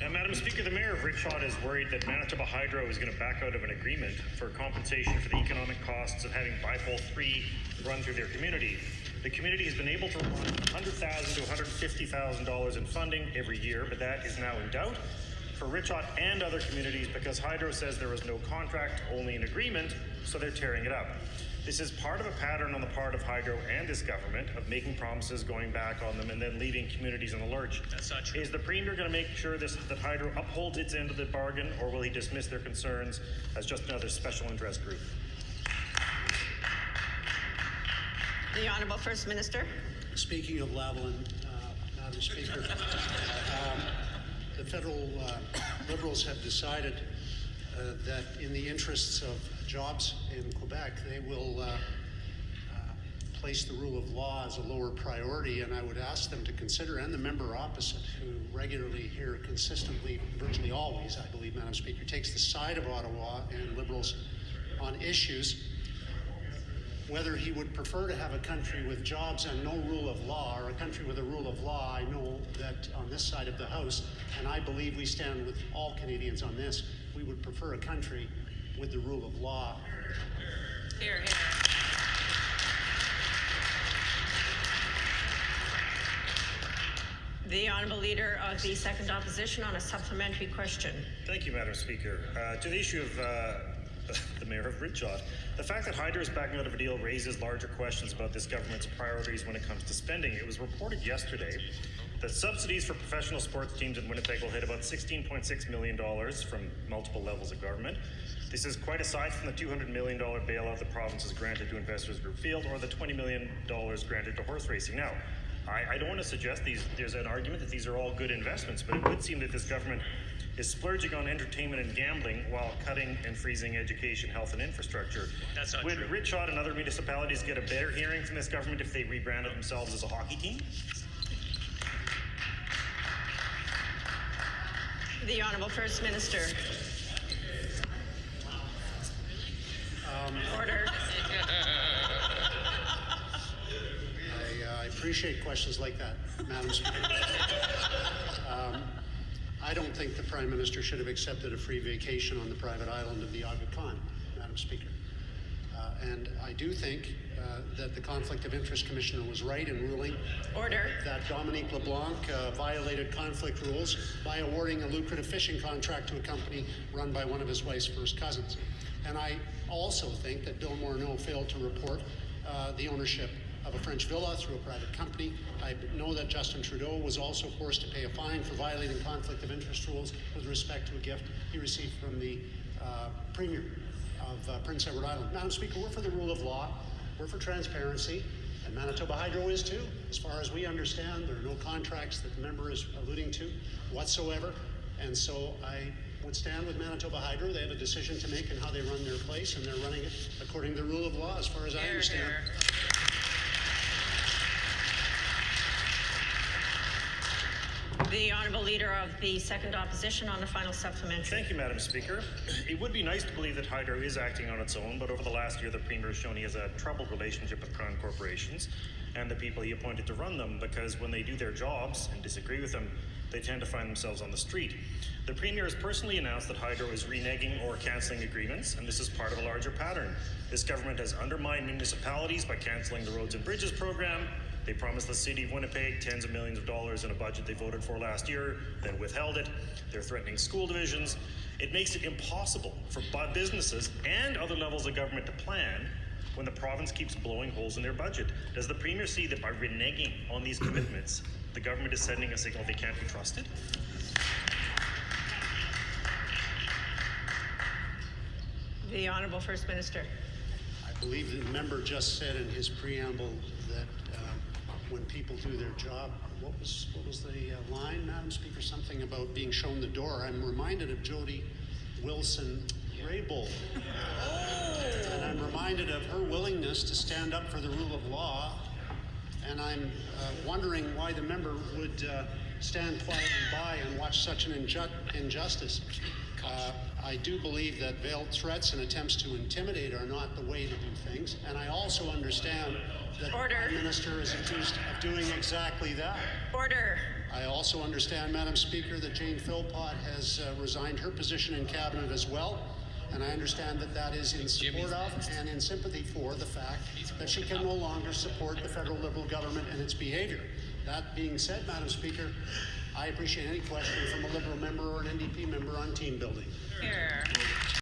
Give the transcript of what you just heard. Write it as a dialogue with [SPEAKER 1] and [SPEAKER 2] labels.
[SPEAKER 1] Madam Speaker, the Mayor of Richshot is worried that Manitoba Hydro is going to back out of an agreement for compensation for the economic costs of having Bipole 3 run through their community. The community has been able to run $100,000 to $150,000 in funding every year, but that is now in doubt for Richshot and other communities because Hydro says there was no contract, only an agreement, so they're tearing it up. This is part of a pattern on the part of Hydro and this government of making promises, going back on them, and then leaving communities in the lurch.
[SPEAKER 2] That's not true.
[SPEAKER 1] Is the Premier going to make sure that Hydro upholds its end of the bargain, or will he dismiss their concerns as just another special interest group?
[SPEAKER 3] The Honourable First Minister.
[SPEAKER 4] Speaking of Lavalin, Madam Speaker, the federal Liberals have decided that in the interests of jobs in Quebec, they will place the rule of law as a lower priority, and I would ask them to consider, and the member opposite, who regularly here consistently, virtually always, I believe, Madam Speaker, takes the side of Ottawa and Liberals on issues, whether he would prefer to have a country with jobs and no rule of law, or a country with a rule of law. I know that on this side of the House, and I believe we stand with all Canadians on this, we would prefer a country with the rule of law.
[SPEAKER 3] Here, here. The Honourable Leader of the Second Opposition on a supplementary question.
[SPEAKER 1] Thank you, Madam Speaker. To the issue of the Mayor of Richshot, the fact that Hydro is backing out of a deal raises larger questions about this government's priorities when it comes to spending. It was reported yesterday that subsidies for professional sports teams in Winnipeg will hit about $16.6 million from multiple levels of government. This is quite aside from the $200 million bailout the province has granted to Investors Group Field or the $20 million granted to horse racing. Now, I don't want to suggest there's an argument that these are all good investments, but it would seem that this government is splurging on entertainment and gambling while cutting and freezing education, health, and infrastructure.
[SPEAKER 2] That's not
[SPEAKER 1] Would
[SPEAKER 2] true.
[SPEAKER 1] Richshot and other municipalities get a better hearing from this government if they rebranded themselves as a hockey team?
[SPEAKER 3] The Honourable First Minister. Order.
[SPEAKER 4] I appreciate questions like that, Madam Speaker. I don't think the Prime Minister should have accepted a free vacation on the private island of the Aga Khan, Madam Speaker. And I do think that the Conflict of Interest Commissioner was right in ruling
[SPEAKER 3] Order.
[SPEAKER 4] that Dominique LeBlanc violated conflict rules by awarding a lucrative fishing contract to a company run by one of his wife's first cousins. And I also think that Bill Morneau failed to report the ownership of a French villa through a private company. I know that Justin Trudeau was also forced to pay a fine for violating conflict of interest rules with respect to a gift he received from the Premier of Prince Edward Island. Madam Speaker, we're for the rule of law, we're for transparency, and Manitoba Hydro is too. As far as we understand, there are no contracts that the member is alluding to whatsoever, and so I would stand with Manitoba Hydro. They have a decision to make in how they run their place, and they're running it according to the rule of law, as far as I understand.
[SPEAKER 3] Here. The Honourable Leader of the Second Opposition on the final supplementary.
[SPEAKER 1] Thank you, Madam Speaker. It would be nice to believe that Hydro is acting on its own, but over the last year, the Premier has shown he has a troubled relationship with crown corporations and the people he appointed to run them, because when they do their jobs and disagree with them, they tend to find themselves on the street. The Premier has personally announced that Hydro is reneging or cancelling agreements, and this is part of a larger pattern. This government has undermined municipalities by cancelling the Roads and Bridges program. They promised the City of Winnipeg tens of millions of dollars in a budget they voted for last year, then withheld it. They're threatening school divisions. It makes it impossible for businesses and other levels of government to plan when the province keeps blowing holes in their budget. Does the Premier see that by reneging on these commitments, the government is sending a signal they can't be trusted?
[SPEAKER 3] The Honourable First Minister.
[SPEAKER 4] I believe the member just said in his preamble that when people do their job, what was the line, Madam Speaker? Something about being shown the door. I'm reminded of Jody Wilson-Raybould. And I'm reminded of her willingness to stand up for the rule of law. And I'm wondering why the member would stand quietly by and watch such an injustice. I do believe that veiled threats and attempts to intimidate are not the way to do things, and I also understand that the
[SPEAKER 3] Order.
[SPEAKER 4] Prime Minister is accused of doing exactly that.
[SPEAKER 3] Order.
[SPEAKER 4] I also understand, Madam Speaker, that Jane Philpott has resigned her position in Cabinet as well, and I understand that that is in support of and in sympathy for the fact that she can no longer support the federal Liberal government and its behaviour. That being said, Madam Speaker, I appreciate any question from a Liberal member or an NDP member on team building.
[SPEAKER 3] Here.